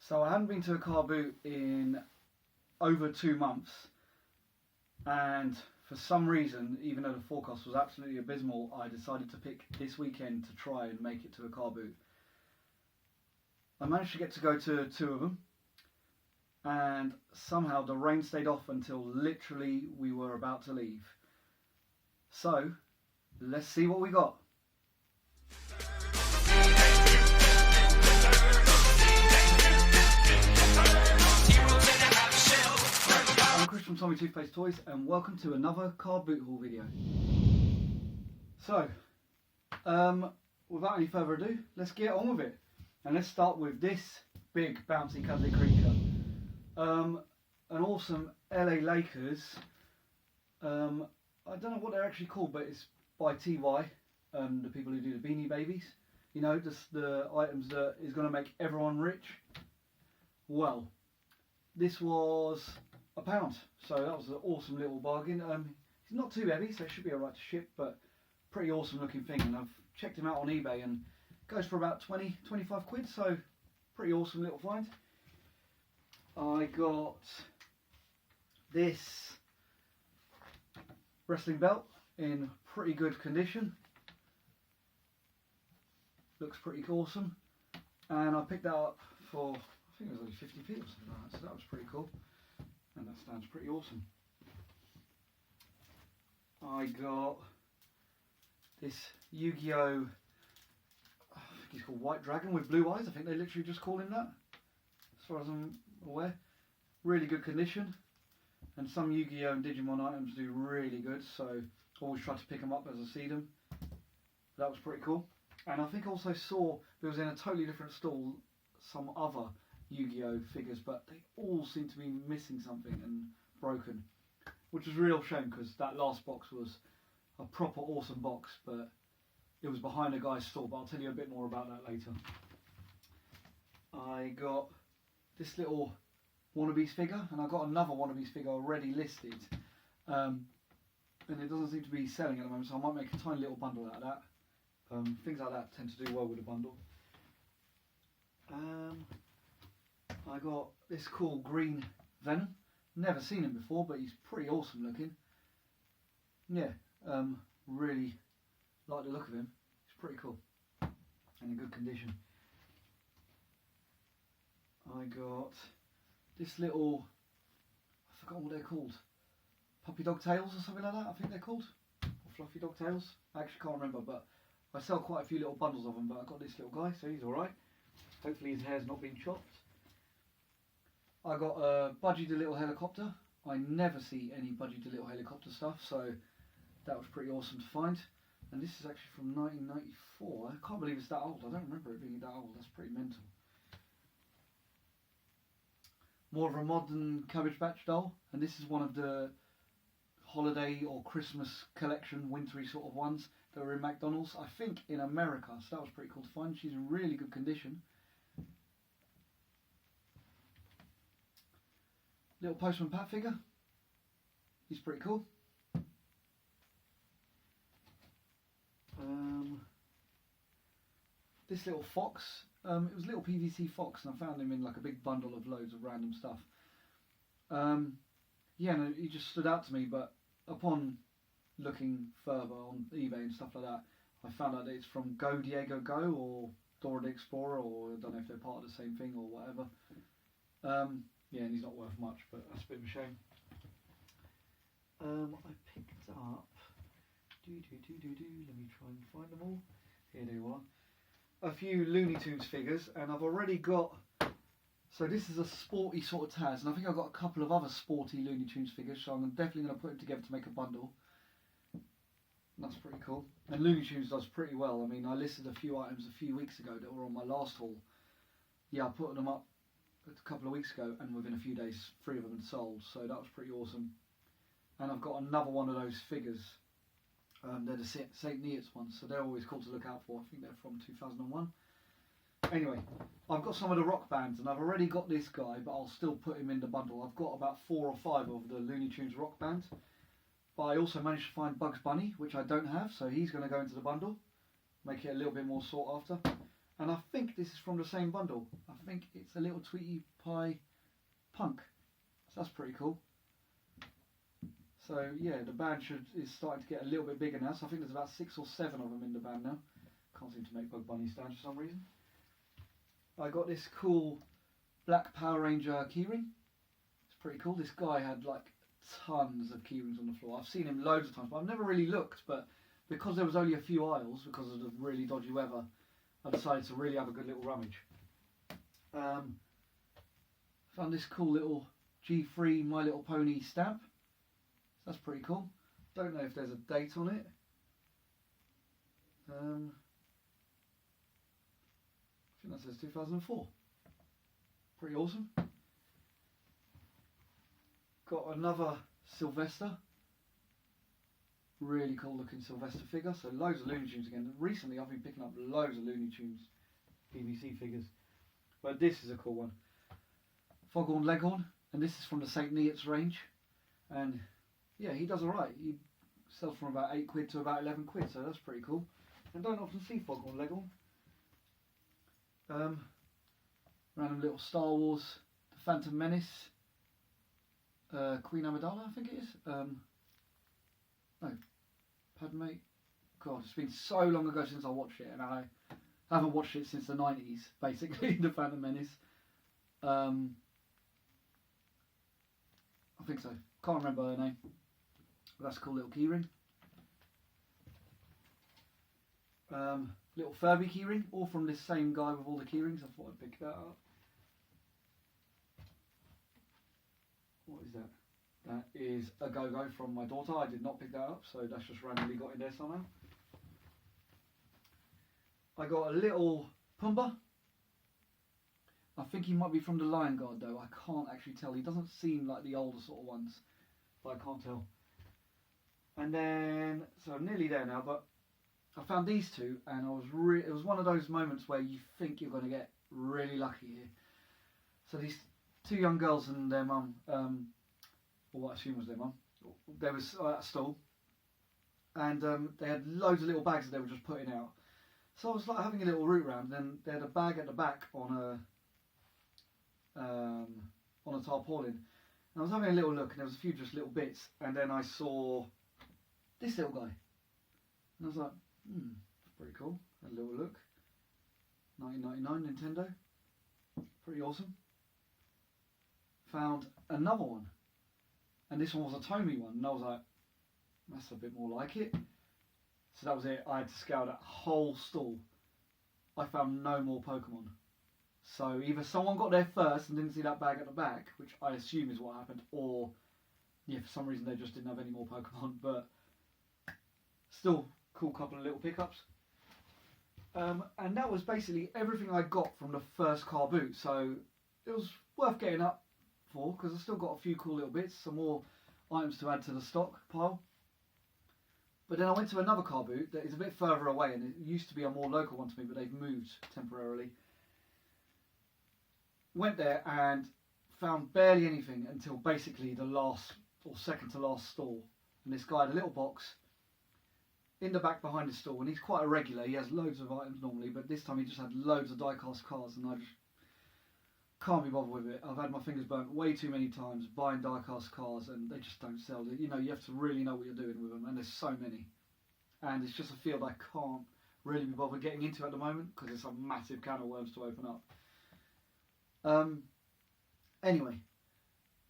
So I hadn't been to a car boot in over 2 months, and for some reason, even though the forecast was absolutely abysmal, I decided to pick this weekend to try and make it to a car boot. I managed to get to go to 2 of them, and somehow the rain stayed off until literally we were about to leave. So let's see what we got. I'm Chris from Tommy Toothpaste Toys, and welcome to another car boot haul video. So, without any further ado, let's get on with it. And let's start with this big bouncy cuddly creature. An awesome LA Lakers. I don't know what they're actually called, but it's by TY, the people who do the Beanie Babies. You know, just the items that is going to make everyone rich. Well, this was £1, so that was an awesome little bargain. He's not too heavy, so it should be alright to ship, but pretty awesome looking thing. And I've checked him out on eBay and goes for about 20-25 quid, so pretty awesome little find. I got this wrestling belt in pretty good condition. Looks pretty awesome, and I picked that up for, I think it was only 50p or something like that, so that was pretty cool, and that stands pretty awesome. I got this Yu-Gi-Oh! I think he's called White Dragon with blue eyes. I think they literally just call him that, as far as I'm aware. Really good condition, and some Yu-Gi-Oh! And Digimon items do really good, so always try to pick them up as I see them. That was pretty cool. And I think I also saw there was in a totally different stall some other Yu-Gi-Oh! Figures, but they all seem to be missing something and broken, which is a real shame because that last box was a proper awesome box, but it was behind a guy's store, but I'll tell you a bit more about that later. I got this little Wannabes figure, and I got another Wannabes figure already listed, and it doesn't seem to be selling at the moment, so I might make a tiny little bundle out of that. Things like that tend to do well with a bundle. I got this cool green Venom. Never seen him before, but he's pretty awesome looking. Yeah, really like the look of him. He's pretty cool and in good condition. I got this little, I forgot what they're called, puppy dog tails or something like that, I think they're called, or fluffy dog tails. I actually can't remember, but I sell quite a few little bundles of them, but I got this little guy, so he's alright. Hopefully his hair's not been chopped. I got a Budgie the Little Helicopter. I never see any Budgie the Little Helicopter stuff, so that was pretty awesome to find. And this is actually from 1994. I can't believe it's that old. I don't remember it being that old. That's pretty mental. More of a modern Cabbage Patch doll, and this is one of the holiday or Christmas collection wintry sort of ones that were in McDonald's, I think in America, so that was pretty cool to find. She's in really good condition. Little Postman Pat figure, he's pretty cool. This little fox, it was a little PVC fox, and I found him in like a big bundle of loads of random stuff. Yeah, no, he just stood out to me, but upon looking further on eBay and stuff like that, I found out that it's from Go Diego Go or Dora the Explorer, or I don't know if they're part of the same thing or whatever. Yeah, and he's not worth much, but that's a bit of a shame. I picked up, let me try and find them all. Here they are. A few Looney Tunes figures, and I've already got, so this is a sporty sort of Taz, and I think I've got a couple of other sporty Looney Tunes figures, so I'm definitely going to put them together to make a bundle. That's pretty cool. And Looney Tunes does pretty well. I mean, I listed a few items a few weeks ago that were on my last haul. Yeah, I put them up a couple of weeks ago, and within a few days 3 of them had sold, so that was pretty awesome. And I've got another one of those figures. They're the St. Neots ones, so they're always cool to look out for. I think they're from 2001. Anyway, I've got some of the rock bands, and I've already got this guy, but I'll still put him in the bundle. I've got about 4 or 5 of the Looney Tunes rock band, but I also managed to find Bugs Bunny, which I don't have, so he's going to go into the bundle, make it a little bit more sought after. And I think this is from the same bundle. I think it's a little Tweety Pie Punk. So that's pretty cool. So yeah, the band is starting to get a little bit bigger now. So I think there's about 6 or 7 of them in the band now. Can't seem to make Bug Bunny stand for some reason. I got this cool Black Power Ranger keyring. It's pretty cool. This guy had like tons of keyrings on the floor. I've seen him loads of times, but I've never really looked. But because there was only a few aisles, because of the really dodgy weather, I decided to really have a good little rummage. Found this cool little G3 My Little Pony stamp. That's pretty cool. Don't know if there's a date on it. I think that says 2004. Pretty awesome. Got another Sylvester. Really cool looking Sylvester figure. So loads of Looney Tunes again. Recently I've been picking up loads of Looney Tunes PVC figures. But this is a cool one. Foghorn Leghorn. And this is from the St. Neots range. And yeah, he does alright. He sells from about 8 quid to about 11 quid. So that's pretty cool. And don't often see Foghorn Leghorn. Random little Star Wars, The Phantom Menace, Queen Amidala, I think it is. No, Padme. God, it's been so long ago since I watched it, and I haven't watched it since the 90s, basically, The Phantom Menace. I think so. Can't remember her name. But that's a cool little keyring. Little Furby keyring, all from this same guy with all the keyrings. I thought I'd pick that up. What is that? That is a go-go from my daughter. I did not pick that up, so that's just randomly got in there somehow. I got a little Pumbaa. I think he might be from the Lion Guard though. I can't actually tell. He doesn't seem like the older sort of ones, but I can't tell. And then, so I'm nearly there now, but I found these two, and it was one of those moments where you think you're going to get really lucky here. So these 2 young girls and their mum, or what I assume was their mum, they was at a stall, and they had loads of little bags that they were just putting out. So I was like having a little route round, and they had a bag at the back on a tarpaulin. And I was having a little look, and there was a few just little bits, and then I saw this little guy, and I was like, pretty cool. Had a little look. 1999 Nintendo. Pretty awesome. Found another one. And this one was a Tomy one. And I was like, that's a bit more like it. So that was it. I had to scour that whole stall. I found no more Pokemon. So either someone got there first and didn't see that bag at the back, which I assume is what happened, or yeah, for some reason they just didn't have any more Pokemon. But still, cool couple of little pickups. And that was basically everything I got from the first car boot, so it was worth getting up for, because I still got a few cool little bits, some more items to add to the stock pile. But then I went to another car boot that is a bit further away, and it used to be a more local one to me, but they've moved temporarily. Went there and found barely anything until basically the last or second to last stall, and this guy had a little box in the back behind his stall, and he's quite a regular. He has loads of items normally, but this time he just had loads of die-cast cars, and I just can't be bothered with it. I've had my fingers burnt way too many times buying die-cast cars, and they just don't sell. You know, you have to really know what you're doing with them, and there's so many. And it's just a field I can't really be bothered getting into at the moment, because it's a massive can of worms to open up. Anyway,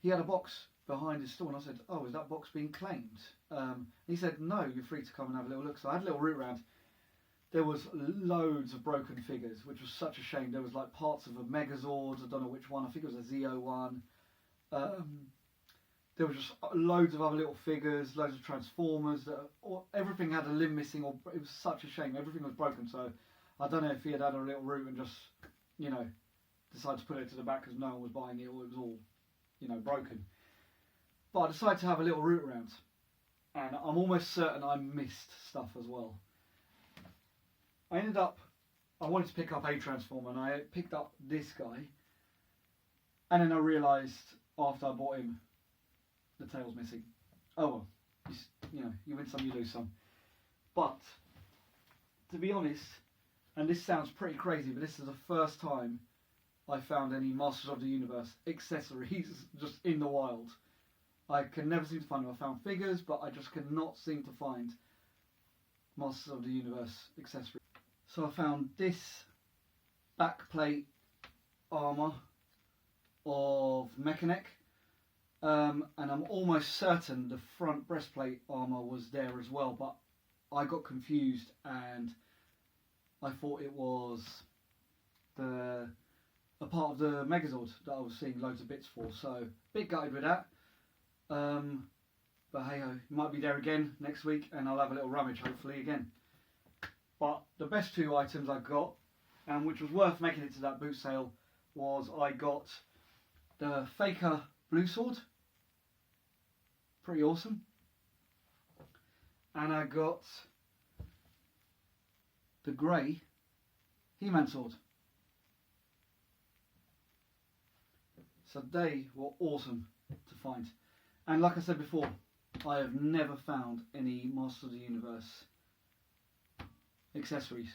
he had a box behind his stall, and I said, oh, is that box being claimed? He said, no, you're free to come and have a little look. So I had a little route round. There was loads of broken figures, which was such a shame. There was like parts of a Megazord, I don't know which one, I think it was a Zeo one. There was just loads of other little figures, loads of Transformers. Everything had a limb missing, or it was such a shame. Everything was broken, so I don't know if he had a little route and just, you know, decided to put it to the back because no one was buying it, or it was all, you know, broken. But I decided to have a little route around, and I'm almost certain I missed stuff as well. I wanted to pick up a Transformer, and I picked up this guy, and then I realised after I bought him, the tail's missing. Oh well, you know, you win some, you lose some. But, to be honest, and this sounds pretty crazy, but this is the first time I found any Masters of the Universe accessories just in the wild. I can never seem to find them. I found figures, but I just cannot seem to find Masters of the Universe accessories. So I found this backplate armour of Mechanic, and I'm almost certain the front breastplate armour was there as well, but I got confused and I thought it was a part of the Megazord that I was seeing loads of bits for, so a bit gutted with that. But hey ho, it might be there again next week and I'll have a little rummage hopefully again. But the best two items I got, and which was worth making it to that boot sale, was I got the Faker Blue Sword, pretty awesome, and I got the grey He-Man sword. So they were awesome to find. And like I said before, I have never found any Masters of the Universe accessories.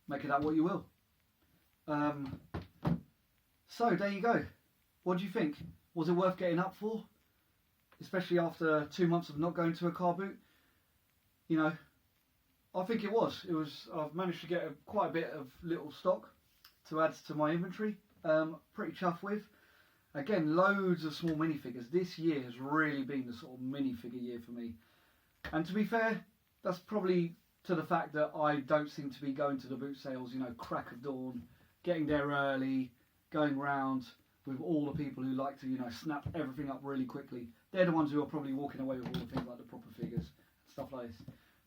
Make of that what you will. So there you go. What do you think? Was it worth getting up for? Especially after 2 months of not going to a car boot? You know, I think it was. I've managed to get quite a bit of little stock to add to my inventory. Pretty chuffed with. Again, loads of small minifigures. This year has really been the sort of minifigure year for me. And to be fair, that's probably to the fact that I don't seem to be going to the boot sales, you know, crack of dawn, getting there early, going round with all the people who like to, you know, snap everything up really quickly. They're the ones who are probably walking away with all the things like the proper figures and stuff like this.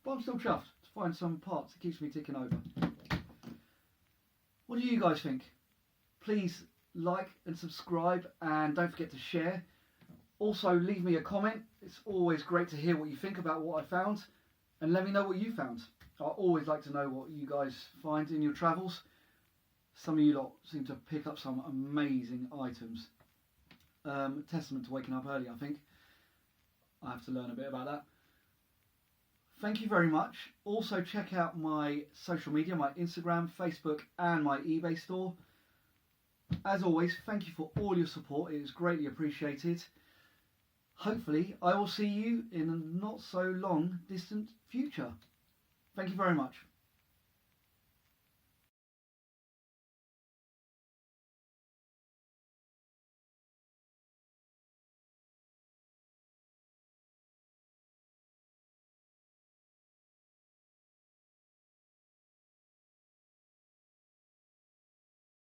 But I'm still chuffed to find some parts. It keeps me ticking over. What do you guys think? Please like and subscribe, and don't forget to share. Also, leave me a comment. It's always great to hear what you think about what I found, and let me know what you found. I always like to know what you guys find in your travels. Some of you lot seem to pick up some amazing items. Testament to waking up early, I think. I have to learn a bit about that. Thank you very much. Also check out my social media, my Instagram, Facebook and my eBay store. As always, thank you for all your support. It is greatly appreciated. Hopefully, I will see you in a not so long distant future. Thank you very much.